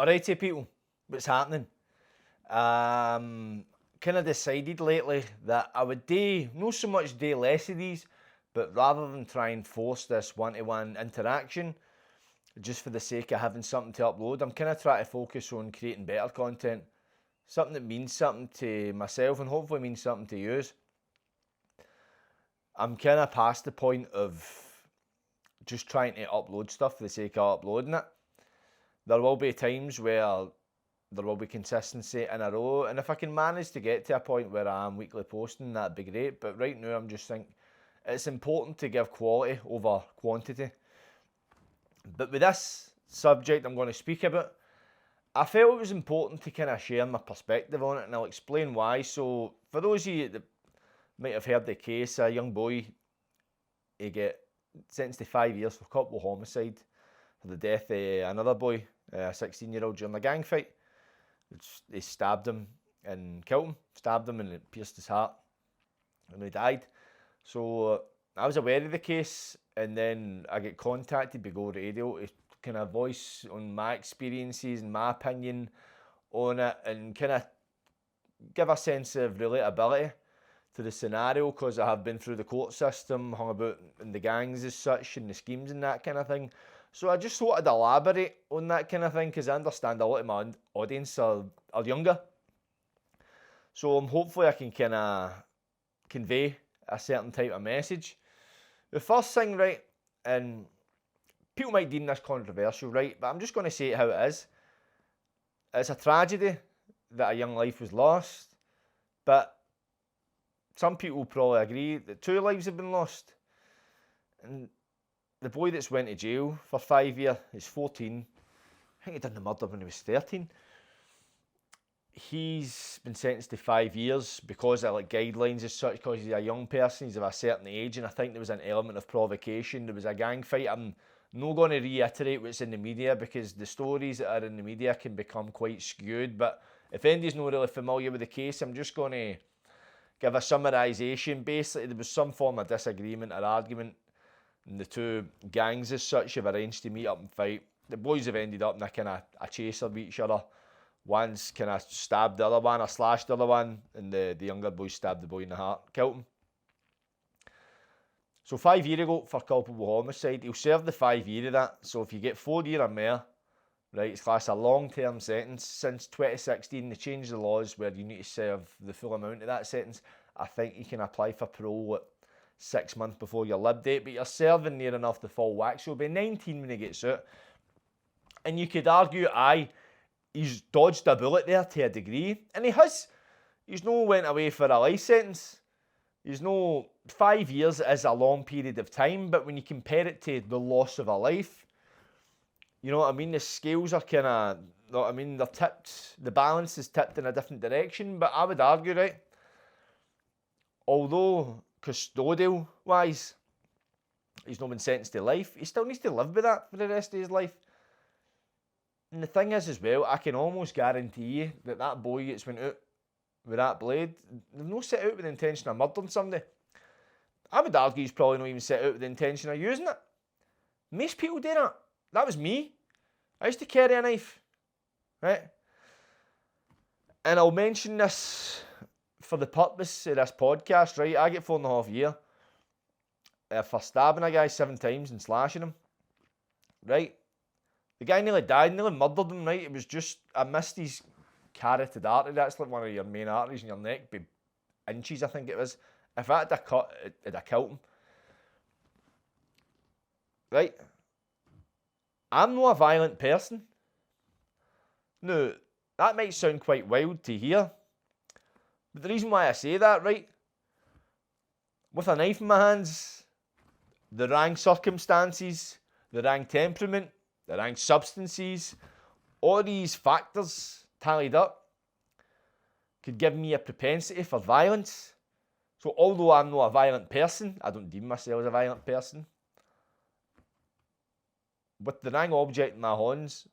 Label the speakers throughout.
Speaker 1: Alright, people, what's happening? Kind of decided lately that I would do, not so much do less of these, but rather than try and force this one-to-one interaction, just for the sake of having something to upload, I'm kind of trying to focus on creating better content. Something that means something to myself and hopefully means something to you. I'm kind of past the point of just trying to upload stuff for the sake of uploading it. There will be times where there will be consistency in a row, and if I can manage to get to a point where I am weekly posting, that'd be great. But right now I'm just thinking it's important to give quality over quantity. But with this subject I'm going to speak about, I felt it was important to kind of share my perspective on it, and I'll explain why. So for those of you that might have heard the case, a young boy, he get sentenced to 5 years for culpable homicide for the death of another boy, a 16-year-old, during a gang fight. They stabbed him and killed him, stabbed him and it pierced his heart, and he died. So I was aware of the case, and then I get contacted by Go Radio to kind of voice on my experiences and my opinion on it, and kind of give a sense of relatability to the scenario, because I have been through the court system, hung about in the gangs as such, and the schemes and that kind of thing. So I just thought I'd elaborate on that kind of thing, because I understand a lot of my audience are younger. So hopefully I can kind of convey a certain type of message. The first thing, right, and people might deem this controversial, right, but I'm just going to say it how it is. It's a tragedy that a young life was lost, but some people probably agree that 2 lives have been lost. And the boy that's went to jail for 5 years is 14. I think he done the murder when he was 13. He's been sentenced to 5 years because of like guidelines as such, because he's a young person, he's of a certain age, and I think there was an element of provocation. There was a gang fight. I'm not going to reiterate what's in the media, because the stories that are in the media can become quite skewed. But if anybody's not really familiar with the case, I'm just going to give a summarisation. Basically, there was some form of disagreement or argument, and the 2 gangs as such have arranged to meet up and fight. The boys have ended up in a kind of a chaser with each other. One's kind of stabbed the other one or slashed the other one, and the younger boy stabbed the boy in the heart, killed him. So 5 years ago for culpable homicide, he'll serve the 5 years of that. So if you get 4 years or more, right, it's classed a long-term sentence. Since 2016, they changed the laws where you need to serve the full amount of that sentence. I think you can apply for parole at 6 months before your lib date, but you're serving near enough the full whack, so he'll be 19 when he gets out. And you could argue, aye, he's dodged a bullet there to a degree, and he has. He's no went away for a life sentence. He's no, 5 years is a long period of time, but when you compare it to the loss of a life, you know what I mean? The scales are kind of, you know what I mean? They're tipped, the balance is tipped in a different direction. But I would argue, right, although custodial wise, he's not been sentenced to life, he still needs to live with that for the rest of his life. And the thing is as well, I can almost guarantee you that that boy that's went out with that blade, they've not set out with the intention of murdering somebody. I would argue he's probably not even set out with the intention of using it. Most people do that. That was me. I used to carry a knife, right? And I'll mention this for the purpose of this podcast, right? I get 4.5 years for stabbing a guy 7 times and slashing him, right? The guy nearly died, nearly murdered him, right? It was just, I missed his carotid artery. That's like one of your main arteries in your neck, by inches, I think it was. If I had a cut, it'd have killed him. Right? I'm not a violent person. Now, that might sound quite wild to hear, but the reason why I say that, right, with a knife in my hands, the wrong circumstances, the wrong temperament, the wrong substances, all these factors tallied up could give me a propensity for violence. So although I'm not a violent person, I don't deem myself as a violent person, with the wrong object in my hands,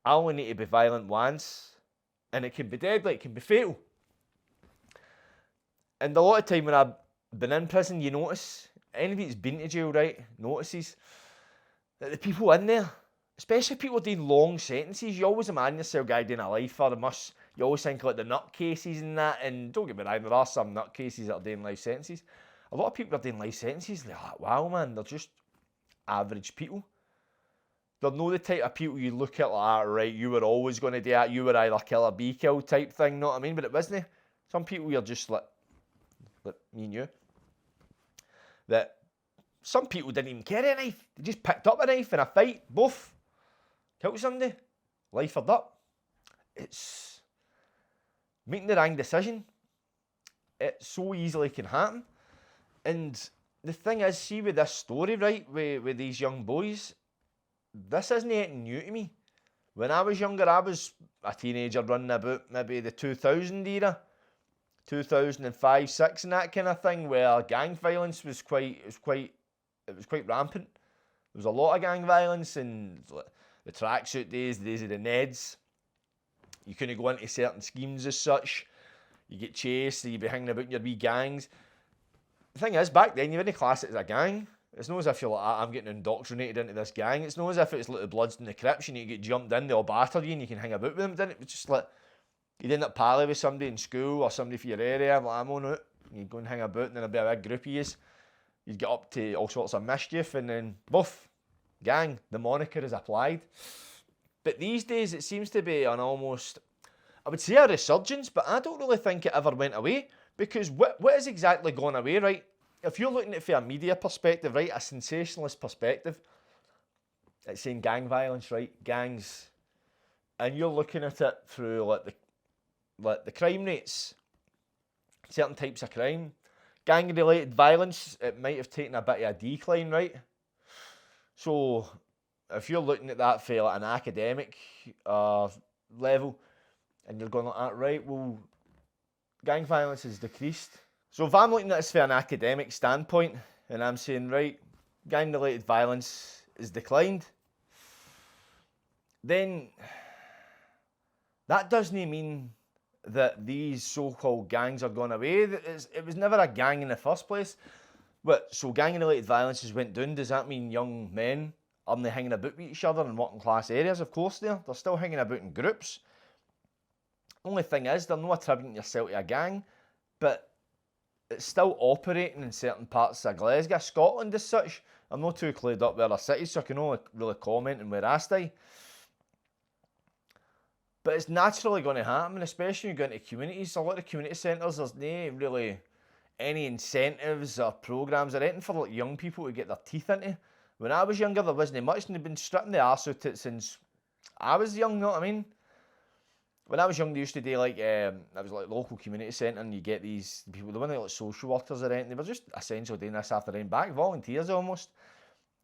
Speaker 1: I only need to be violent once, and it can be deadly, it can be fatal. And a lot of time when I've been in prison, you notice, anybody that's been to jail, right, notices that the people in there, especially people doing long sentences, you always imagine yourself guy doing a lifer, you always think like the nutcases and that, and don't get me wrong, there are some nutcases that are doing life sentences. A lot of people are doing life sentences, they're like, wow man, they're just average people. They're not the type of people you look at like, right, you were always going to do that, you were either kill or be killed type thing, know what I mean? But it wasn't. Some people you're just like me and you, that some people didn't even carry a knife, they just picked up a knife in a fight, both, killed somebody, life or death. It's making the wrong decision. It so easily can happen. And the thing is, see with this story, right, with these young boys, this isn't anything new to me. When I was younger, I was a teenager running about maybe the 2000 era, 2005, 6 and that kind of thing, where gang violence was quite rampant. There was a lot of gang violence, and the tracksuit days, the days of the Neds, you couldn't go into certain schemes as such. You get chased, you'd be hanging about in your wee gangs. The thing is, back then, you wouldn't class it as a gang. It's not as if you're like, I'm getting indoctrinated into this gang. It's not as if it's like the Bloods and the Crips, and you get jumped in, they all batter you, and you can hang about with them, didn't it? It's just like, you'd end up palling with somebody in school, or somebody for your area, like, I'm on it. You'd go and hang about, and then there'd be a big group of yous. You'd get up to all sorts of mischief, and then, boof, gang, the moniker is applied. But these days, it seems to be an almost, I would say a resurgence, but I don't really think it ever went away, because what is exactly gone away, right? If you're looking at it from a media perspective, right, a sensationalist perspective, it's saying gang violence, right, gangs, and you're looking at it through like the crime rates, certain types of crime, gang-related violence, it might have taken a bit of a decline, right? So if you're looking at that for like an academic level, and you're going like that, right, well, gang violence has decreased. So if I'm looking at this from an academic standpoint, and I'm saying, right, gang-related violence has declined, then that doesn't mean that these so-called gangs are gone away. It was never a gang in the first place. But so gang-related violence has went down. Does that mean young men aren't hanging about with each other in working class areas? Of course they're still hanging about in groups. Only thing is, they're not attributing yourself to a gang, but it's still operating in certain parts of Glasgow, Scotland as such. I'm not too clued up with other cities, so I can only really comment on where I stay. But it's naturally going to happen, especially when you go into communities. A lot of community centres, there's no really any incentives or programmes or anything for like young people to get their teeth into. When I was younger, there wasn't much, and they've been stripping the arse out of it since I was young, you know what I mean? When I was young, they used to do like, it was like local community centre, and you get these people, they weren't like social workers or anything, they were just essentially doing this after their back, volunteers almost.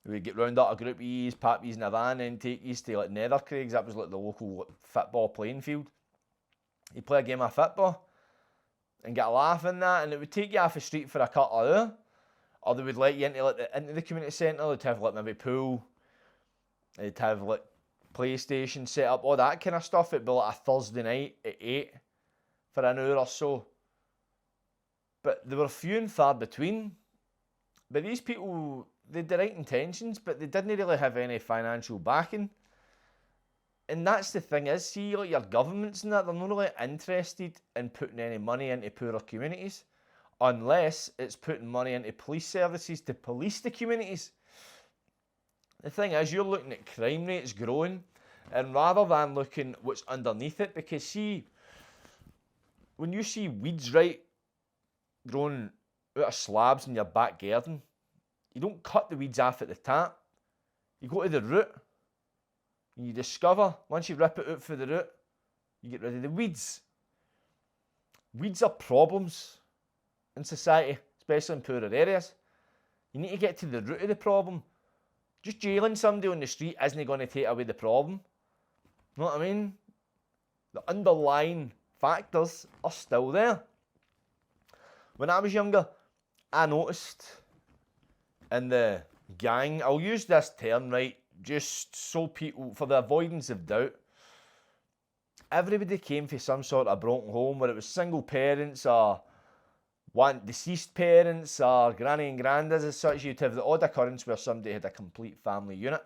Speaker 1: We'd get round up a group of yous, pap yous in a van, and take yous to like Nethercraigs, that was like the local football playing field. You'd play a game of football, and get a laugh in that, and it would take you off the street for a couple of hours, or they would let you into the community centre. They'd have like maybe pool, they'd have like PlayStation set up, all that kind of stuff. It'd be like a Thursday night at 8 for an hour or so. But they were few and far between. But these people, they had the right intentions, but they didn't really have any financial backing. And that's the thing is, see, like your governments and that, they're not really interested in putting any money into poorer communities, unless it's putting money into police services to police the communities. The thing is, you're looking at crime rates growing, and rather than looking what's underneath it, because see, when you see weeds, right, growing out of slabs in your back garden, you don't cut the weeds off at the top. You go to the root, and you discover, once you rip it out for the root, you get rid of the weeds. Weeds are problems in society, especially in poorer areas. You need to get to the root of the problem. Just jailing somebody on the street isn't going to take away the problem. You know what I mean? The underlying factors are still there. When I was younger, I noticed in the gang, I'll use this term, right, just so people, for the avoidance of doubt, everybody came from some sort of broken home, whether it was single parents or one deceased parents or granny and granddads as such. You'd have the odd occurrence where somebody had a complete family unit.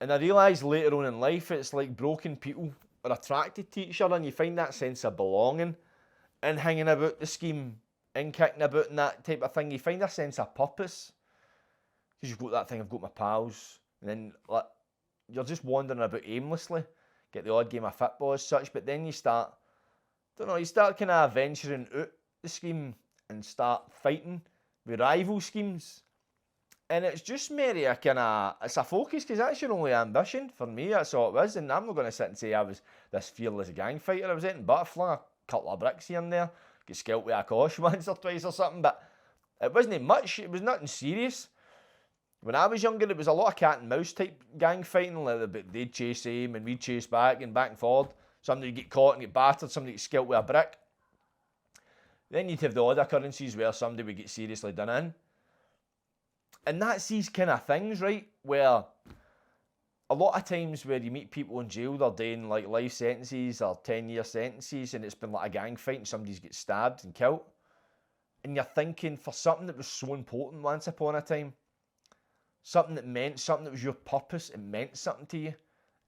Speaker 1: And I realised later on in life, it's like broken people are attracted to each other, and you find that sense of belonging in hanging about the scheme, in kicking about and that type of thing. You find a sense of purpose, because you've got that thing, I've got my pals, and then like, you're just wandering about aimlessly, get the odd game of football as such, but then you start, you start kind of venturing out the scheme and start fighting with rival schemes. And it's just merely a kind of, it's a focus, because that's your only ambition. For me, that's all it was. And I'm not going to sit and say I was this fearless gang fighter. I was anything but. I flung a couple of bricks here and there, get scalped with a cosh once or twice or something, but it wasn't much. It was nothing serious. When I was younger, it was a lot of cat and mouse type gang fighting. Like they'd chase him and we'd chase back and forward. Somebody would get caught and get battered, somebody would get scalped with a brick. Then you'd have the odd occurrences where somebody would get seriously done in. And that's these kind of things, right, where a lot of times where you meet people in jail, they're doing like life sentences or 10-year sentences, and it's been like a gang fight and somebody's get stabbed and killed. And you're thinking, for something that was so important once upon a time, something that meant something, that was your purpose, it meant something to you,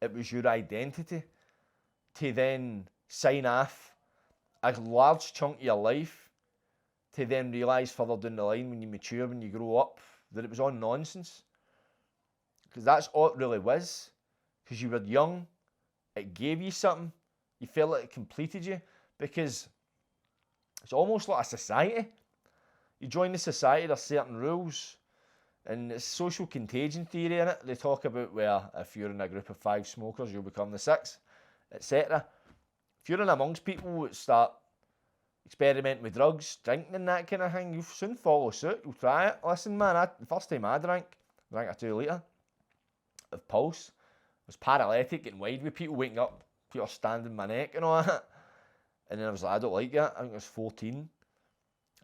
Speaker 1: it was your identity, to then sign off a large chunk of your life, to then realise further down the line when you mature, when you grow up, that it was all nonsense. Because that's all it really was. Because you were young, it gave you something, you felt like it completed you, because it's almost like a society. You join the society, there's certain rules, and it's social contagion theory in it. They talk about where if you're in a group of 5 smokers, you'll become the 6th, etc. If you're in amongst people that start experimenting with drugs, drinking and that kind of thing, you'll soon follow suit, you'll try it. Listen man, the first time I drank a 2 litre of Pulse, I was paralytic, getting wide with people, waking up, people standing my neck and all that. And then I was like, I don't like it. I think I was 14.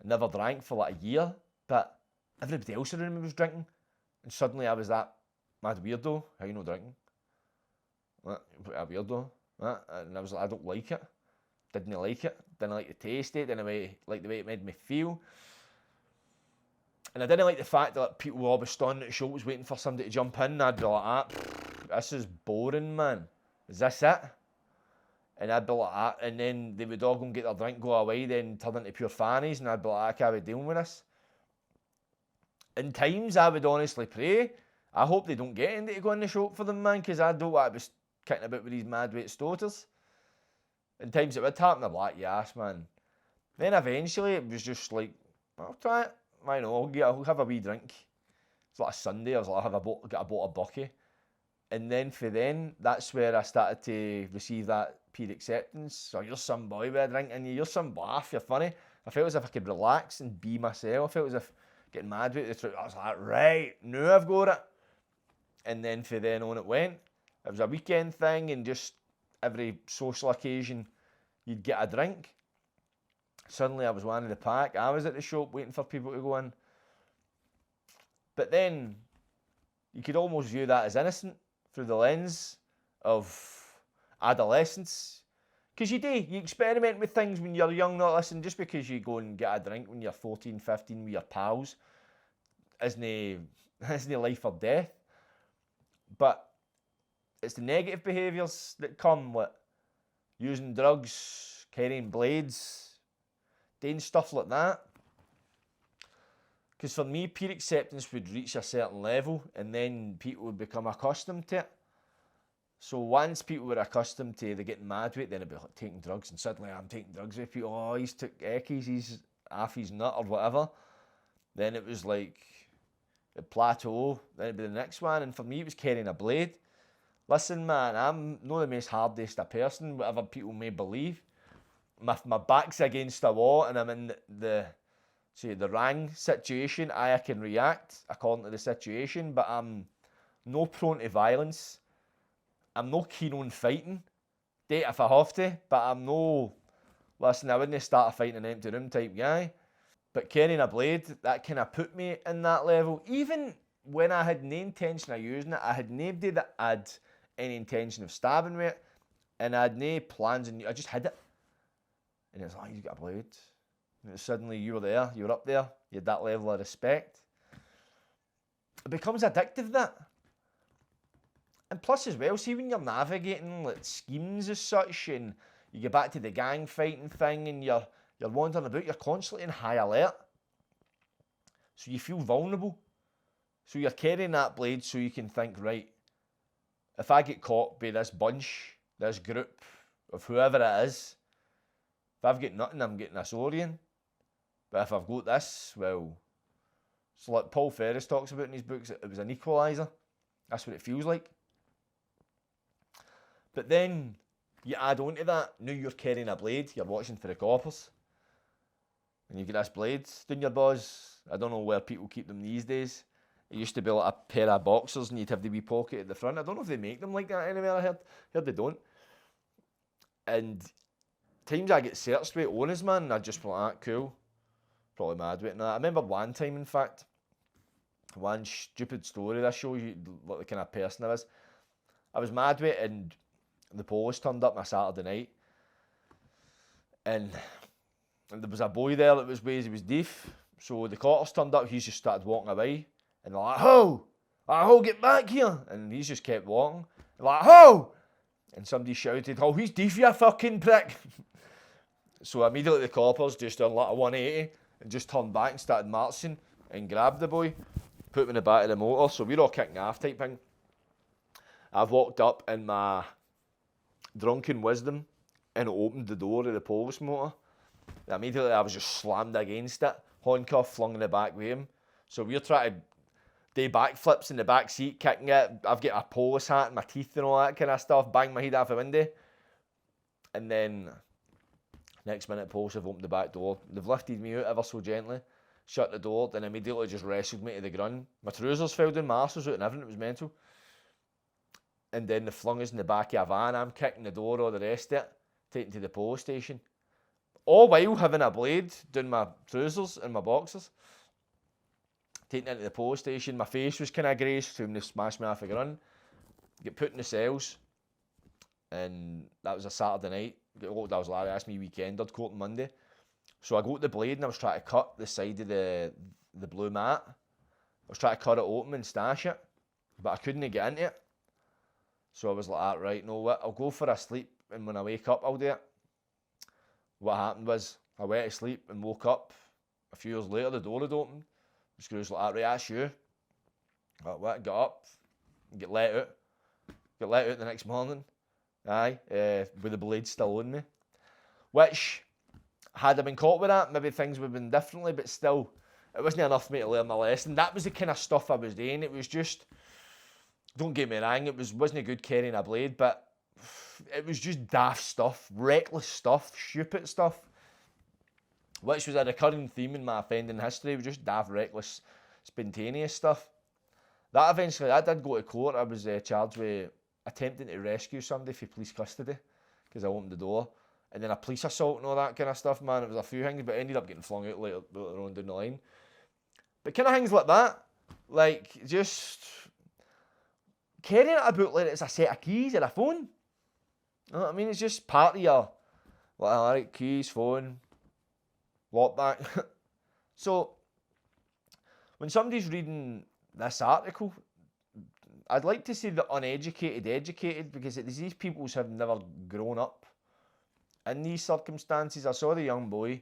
Speaker 1: I never drank for like a year, but everybody else around me was drinking. And suddenly I was that mad weirdo. How you not drinking? What? A weirdo. What? And I was like, I don't like it. Didn't like it. Didn't like the taste of it. Didn't like the way it made me feel. And I didn't like the fact that people were always standing at the shows waiting for somebody to jump in. I'd be like, this is boring, man. Is this it? And I'd be like that. And then they would all go and get their drink, go away, then turn into pure fannies. And I'd be like, I can't be dealing with this. In times, I would honestly pray, I hope they don't get anybody to go in the shop for them, man, because I don't want to be kicking about with these madweight stoters. In times it would happen, I'd be like, yes, man. Then eventually, it was just like, I'll try it. Why not? I'll have a wee drink. It's like a Sunday, I was like, get a bottle of Bucky. And then for then, that's where I started to receive that peer acceptance. So you're some boy with a drink and you're some laugh, you're funny. I felt as if I could relax and be myself. I felt as if getting mad with it. I was like, right, now I've got it. And then for then on it went. It was a weekend thing, and just every social occasion you'd get a drink. Suddenly I was one of the pack. I was at the shop waiting for people to go in. But then you could almost view that as innocent through the lens of adolescence. Because you experiment with things when you're young. Not listen, just because you go and get a drink when you're 14, 15 with your pals isn't life or death. But it's the negative behaviours that come with using drugs, carrying blades, doing stuff like that. Because for me, peer acceptance would reach a certain level and then people would become accustomed to it. So once people were accustomed to the getting mad with it, then it'd be like taking drugs, and suddenly I'm taking drugs with people. Oh, he's took eckies, he's half his nut or whatever. Then it was like a plateau, then it'd be the next one. And for me, it was carrying a blade. Listen, man, I'm not the most hardest person, whatever people may believe. My back's against the wall and I'm in the wrong situation. I can react according to the situation, but I'm no prone to violence. I'm no keen on fighting. Date if I have to, but I'm no... Listen, I wouldn't start a fight in an empty room type guy. But carrying a blade, that kind of put me in that level. Even when I had no intention of using it, I had nobody that had any intention of stabbing with it, and I had no plans, and I just had it. And it was like, you got a blade. And suddenly you were there, you were up there, you had that level of respect. It becomes addictive, that. And plus as well, see when you're navigating like schemes as such, and you get back to the gang fighting thing, and you're wandering about, you're constantly in high alert. So you feel vulnerable. So you're carrying that blade so you can think, right, if I get caught by this bunch, this group of whoever it is, if I've got nothing, I'm getting a Saurian. But if I've got this, well, it's like Paul Ferris talks about in his books, it was an equaliser. That's what it feels like. But then you add on to that, now you're carrying a blade, you're watching for the coppers, and you get this blade down your buzz. I don't know where people keep them these days. It used to be like a pair of boxers and you'd have the wee pocket at the front. I don't know if they make them like that anywhere. I heard they don't. And times I get searched with owners, man, and I'd just be like, cool. Probably mad with it. I remember one time, in fact, one stupid story that shows you what the kind of person I was. I was mad with it, and the police turned up on a Saturday night, and there was a boy there that was ways he was deaf. So the coppers turned up, he's just started walking away, and they're like, ho, get back here. And he's just kept walking. They're like, ho! And somebody shouted, oh, he's deaf, you fucking prick. So immediately the coppers just done like a 180 and just turned back and started marching and grabbed the boy, put him in the back of the motor. So we're all kicking off type thing. I've walked up in my drunken wisdom and opened the door of the police motor. And immediately I was just slammed against it, handcuff flung in the back with him. So we're trying to do backflips in the back seat, kicking it. I've got a police hat and my teeth and all that kind of stuff, bang my head off the window. And then next minute, police have opened the back door. They've lifted me out ever so gently, shut the door, then immediately just wrestled me to the ground. My trousers fell down, my arse was out and everything, it was mental. And then they flung us in the back of a van. I'm kicking the door, all the rest of it, taken to the police station. All while having a blade down my trousers and my boxers. Taken into the police station. My face was kind of greased from they smashed me off the ground. Get put in the cells. And that was a Saturday night. That was Larry asked me weekend. I'd court on Monday. So I got the blade and I was trying to cut the side of the blue mat. I was trying to cut it open and stash it. But I couldn't get into it. So I was like, right, no, what? I'll go for a sleep, and when I wake up, I'll do it. What happened was, I went to sleep and woke up. A few years later, the door had opened. The screws like, right, that's you. Like, what? Get up, get let out. Get let out the next morning. Aye, with the blade still on me. Which, had I been caught with that, maybe things would have been differently, but still, it wasn't enough for me to learn my lesson. That was the kind of stuff I was doing. It was just, don't get me wrong, it wasn't a good carrying a blade, but it was just daft stuff, reckless stuff, stupid stuff, which was a recurring theme in my offending history. It was just daft, reckless, spontaneous stuff. That did go to court. I was charged with attempting to rescue somebody from police custody because I opened the door, and then a police assault and all that kind of stuff, man. It was a few things, but it ended up getting flung out later on down the line. But kind of things like that, like just carrying it about like it's a set of keys or a phone. You know what I mean? It's just part of your, like, alright, keys, phone, lockback. So, when somebody's reading this article, I'd like to see the uneducated educated, because these people have never grown up in these circumstances. I saw the young boy,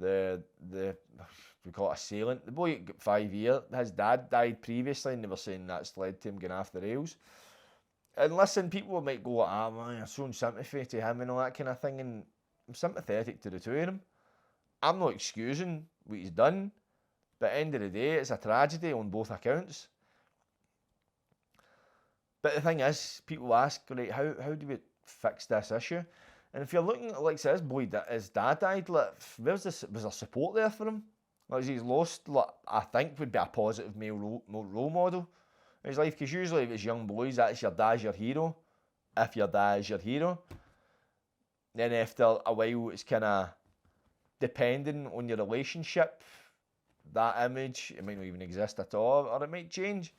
Speaker 1: we call it assailant. The boy got 5 years. His dad died previously, and they were saying that's led to him going off the rails. And listen, people might go, man, I'm showing sympathy to him and all that kind of thing, and I'm sympathetic to the two of them. I'm not excusing what he's done, but at the end of the day, it's a tragedy on both accounts. But the thing is, people ask, right, how do we fix this issue? And if you're looking at, like this boy, his dad died, like, was there support there for him? Like, he's lost, like, I think would be a positive male role model in his life, because usually if it's young boys, that's your dad's your hero. If your dad's your hero, then after a while, it's kind of depending on your relationship. That image, it might not even exist at all, or it might change.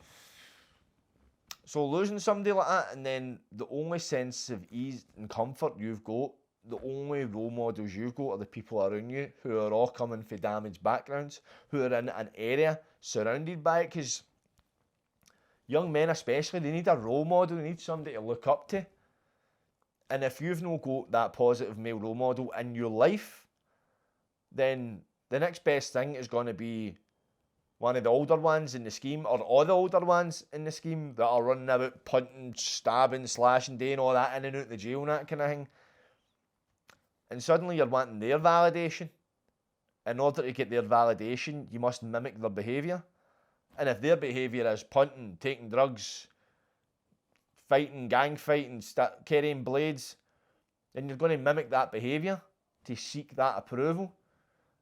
Speaker 1: So losing somebody like that, and then the only sense of ease and comfort you've got, the only role models you've got are the people around you who are all coming from damaged backgrounds, who are in an area surrounded by it, because young men especially, they need a role model, they need somebody to look up to. And if you've not got that positive male role model in your life, then the next best thing is going to be one of the older ones in the scheme, or all the older ones in the scheme that are running about punting, stabbing, slashing, doing all that in and out of the jail and that kind of thing. And suddenly you're wanting their validation. In order to get their validation, you must mimic their behaviour. And if their behaviour is punting, taking drugs, fighting, gang fighting, carrying blades, then you're going to mimic that behaviour to seek that approval.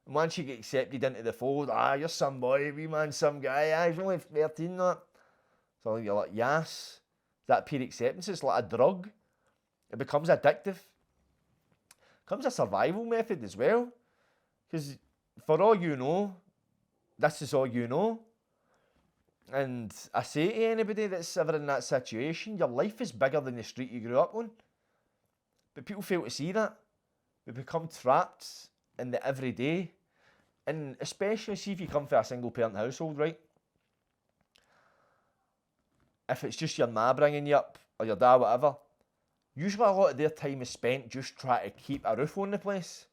Speaker 1: And once you get accepted into the fold, you're some boy, wee man, some guy, he's only 13, that. So you're like, yes. That peer acceptance is like a drug. It becomes addictive. It becomes a survival method as well. Because for all you know, this is all you know. And I say to anybody that's ever in that situation, your life is bigger than the street you grew up on. But people fail to see that. We become trapped in the everyday. And especially see if you come from a single parent household, right? If it's just your ma bringing you up, or your dad, whatever, usually a lot of their time is spent just trying to keep a roof on the place.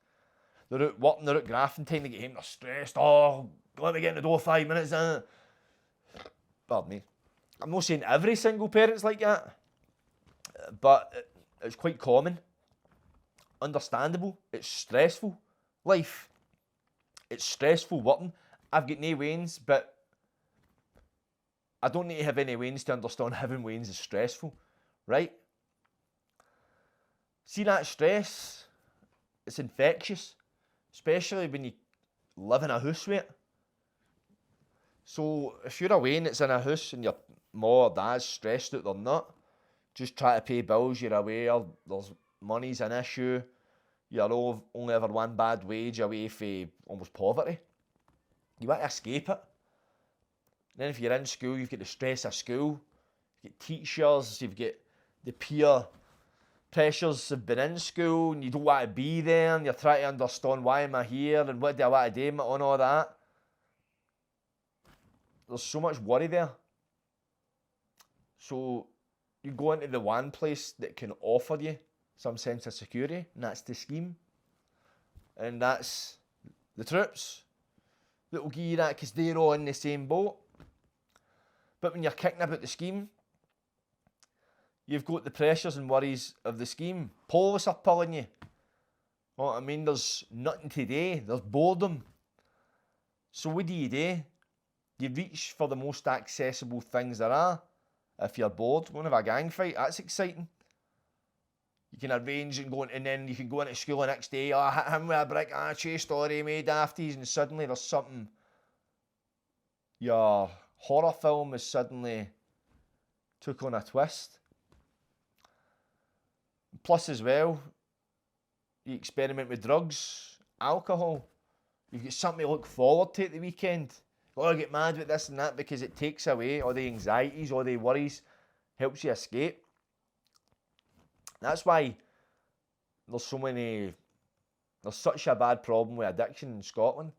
Speaker 1: They're out working, they're out grafting time, they get home, they're stressed. Let me get in the door 5 minutes. Pardon me. I'm not saying every single parent's like that, but it's quite common. Understandable. It's stressful. Life. It's stressful working. I've got no wains, but I don't need to have any wains to understand having wains is stressful, right? See that stress? It's infectious, especially when you live in a house with it. So if you're away and it's in a house and your mum or dad's stressed out, they're not. Just try to pay bills, you're aware, there's money's an issue, you're only ever one bad wage away from almost poverty. You want to escape it. Then if you're in school, you've got the stress of school, you've got teachers, you've got the peer pressures of being in school, and you don't want to be there, and you're trying to understand why am I here, and what do I want to do, and all that. There's so much worry there. So you go into the one place that can offer you some sense of security, and that's the scheme. And that's the troops that will give you that, because they're all in the same boat. But when you're kicking about the scheme, you've got the pressures and worries of the scheme. Police are pulling you. You know what I mean? There's nothing to do. There's boredom. So what do? You reach for the most accessible things there are. If you're bored, going to have a gang fight, that's exciting. You can arrange and then you can go into school the next day, hit him with a brick, chase story, made afties, and suddenly there's something. Your horror film has suddenly took on a twist. Plus as well, you experiment with drugs, alcohol. You've got something to look forward to at the weekend. I get mad with this and that because it takes away all the anxieties, all the worries, helps you escape. That's why there's such a bad problem with addiction in Scotland.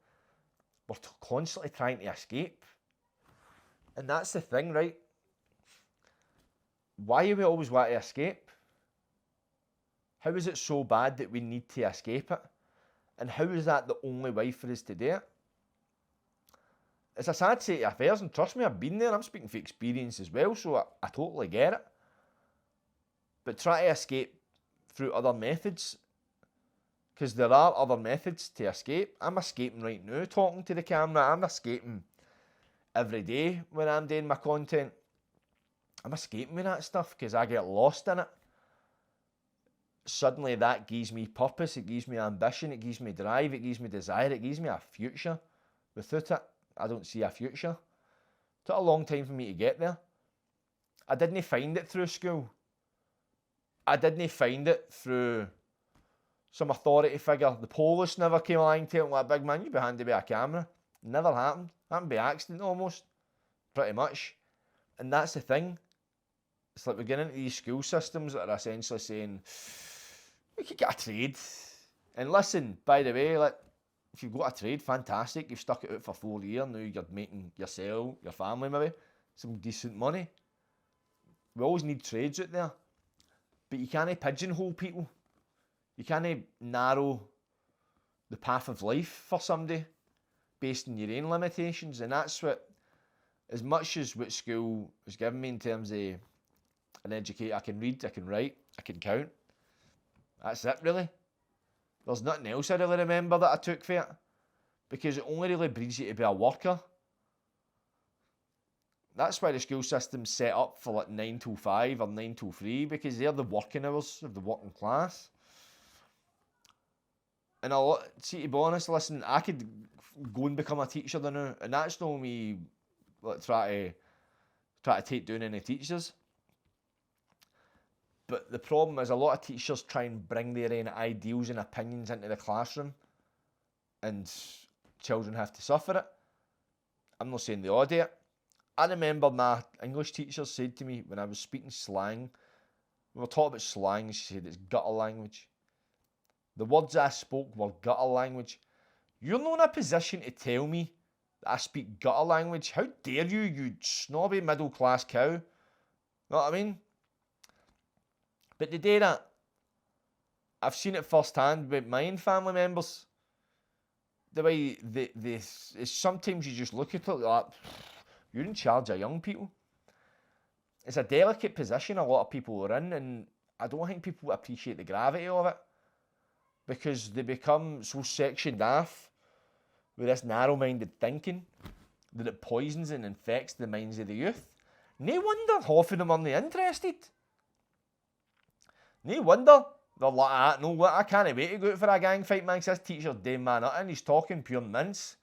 Speaker 1: We're constantly trying to escape. And that's the thing, right? Why do we always want to escape? How is it so bad that we need to escape it? And how is that the only way for us to do it? It's a sad state of affairs, and trust me, I've been there. I'm speaking from experience as well, so I totally get it. But try to escape through other methods, because there are other methods to escape. I'm escaping right now talking to the camera. I'm escaping every day when I'm doing my content. I'm escaping with that stuff because I get lost in it. Suddenly that gives me purpose, it gives me ambition, it gives me drive, it gives me desire, it gives me a future. Without it, I don't see a future. It took a long time for me to get there. I didn't find it through school. I didn't find it through some authority figure. The police never came along telling me, like, big man, you be handy with a camera. Never happened. Happened by accident almost. Pretty much. And that's the thing. It's like we're getting into these school systems that are essentially saying, we could get a trade. And listen, by the way, like, if you've got a trade, fantastic. You've stuck it out for 4 years. Now you're making yourself, your family maybe, some decent money. we always need trades out there, but you can't pigeonhole people. You can't narrow the path of life for somebody based on your own limitations, and that's what, as much as what school has given me in terms of an educator, I can read, I can write, I can count. That's it, really. There's nothing else I really remember that I took for it, because it only really breeds you to be a worker. That's why the school system's set up for like 9 till 5 or 9 till 3, because they're the working hours of the working class. And see, to be honest, listen, I could go and become a teacher now, and that's not me like try to take down any teachers. But the problem is a lot of teachers try and bring their own ideals and opinions into the classroom, and children have to suffer it. I'm not saying they all do it. I remember my English teacher said to me when I was speaking slang, we were talking about slang, she said it's gutter language. The words I spoke were gutter language. You're not in a position to tell me that I speak gutter language. How dare you, you snobby middle class cow? Know what I mean? But they do that. I've seen it firsthand with my own family members. The way they sometimes you just look at it like, you're in charge of young people. It's a delicate position a lot of people are in, and I don't think people appreciate the gravity of it, because they become so sectioned off with this narrow-minded thinking that it poisons and infects the minds of the youth. No wonder half of them aren't interested. No wonder they're like, no, I can't wait to go out for a gang fight, man, because this teacher's doing my nothing, he's talking pure mince.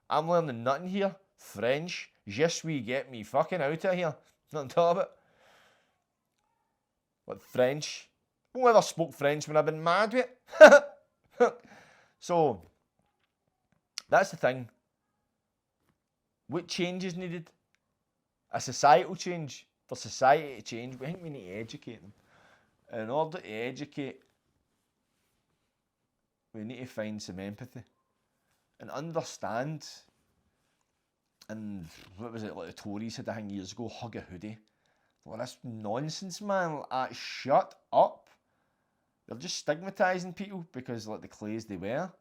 Speaker 1: I'm learning nothing here. French. Je suis, get me fucking out of here. On top of it. Like French. I never spoke French when I've been mad with it. So, that's the thing. What change is needed? A societal change. For society to change, we think we need to educate them. And in order to educate, we need to find some empathy and understand. And what was it, like the Tories had a thing years ago, hug a hoodie. Well, that's nonsense, man. Shut up. They're just stigmatising people because like the clothes they wear.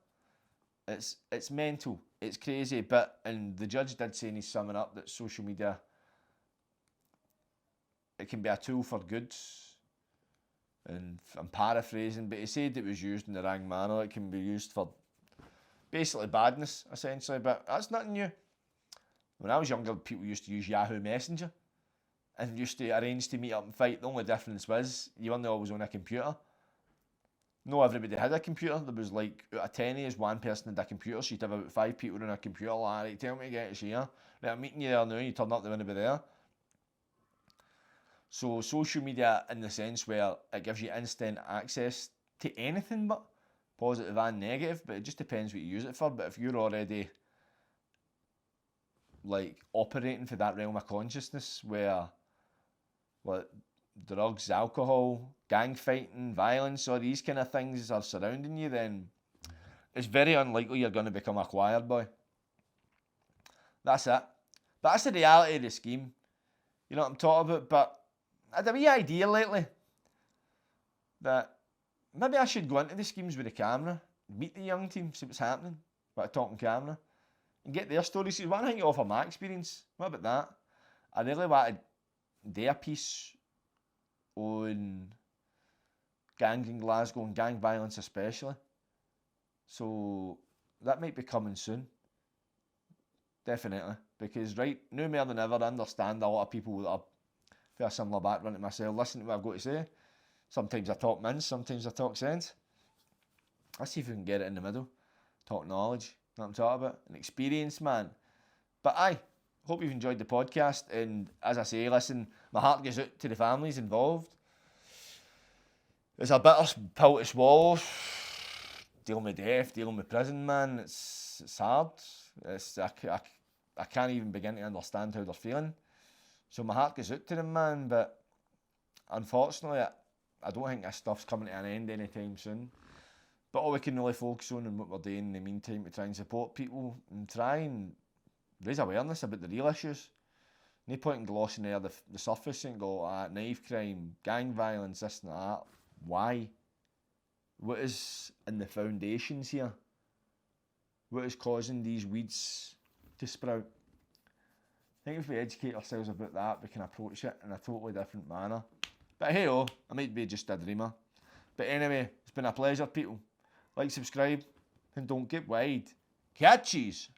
Speaker 1: It's mental. It's crazy. And the judge did say in his summing up that social media, it can be a tool for good. And I'm paraphrasing, but he said it was used in the wrong manner. It can be used for basically badness, essentially. But that's nothing new. When I was younger, people used to use Yahoo Messenger and used to arrange to meet up and fight. The only difference was you weren't always on a computer. No, everybody had a computer. There was like, out of 10 years, one person had a computer, so you'd have about 5 people on a computer. Like, right, tell me to get us here. Right, I'm meeting you there now, you turn up, they're going to be there. So social media, in the sense where it gives you instant access to anything but positive and negative, but it just depends what you use it for. But if you're already like operating for that realm of consciousness where what drugs, alcohol, gang fighting, violence, all these kind of things are surrounding you, then it's very unlikely you're going to become a choir boy. That's it. That's the reality of the scheme. You know what I'm talking about? But I had a wee idea lately that maybe I should go into the schemes with a camera, meet the young team, see what's happening, but a talking camera, and get their stories. See, why don't you offer my experience? What about that? I really wanted their piece on gangs in Glasgow and gang violence especially. So that might be coming soon. Definitely. Because right, now more than ever, I understand a lot of people that are for a similar background to myself listen to what I've got to say. Sometimes I talk mince, sometimes I talk sense. Let's see if we can get it in the middle. Talk knowledge, know what I'm talking about? An experience, man. But aye, hope you've enjoyed the podcast. And as I say, listen, my heart goes out to the families involved. It's a bitter pill to swallow. Dealing with death, dealing with prison, man. It's hard. I can't even begin to understand how they're feeling. So my heart goes out to them, man. But unfortunately, I don't think this stuff's coming to an end anytime soon. But all we can really focus on and what we're doing in the meantime to try and support people and try and raise awareness about the real issues. No point in glossing over the surface and go, knife crime, gang violence, this and that. Why? What is in the foundations here? What is causing these weeds to sprout? I think if we educate ourselves about that, we can approach it in a totally different manner. But hey, I might be just a dreamer. But anyway, it's been a pleasure, people. Like, subscribe, and don't get wide. Catchies!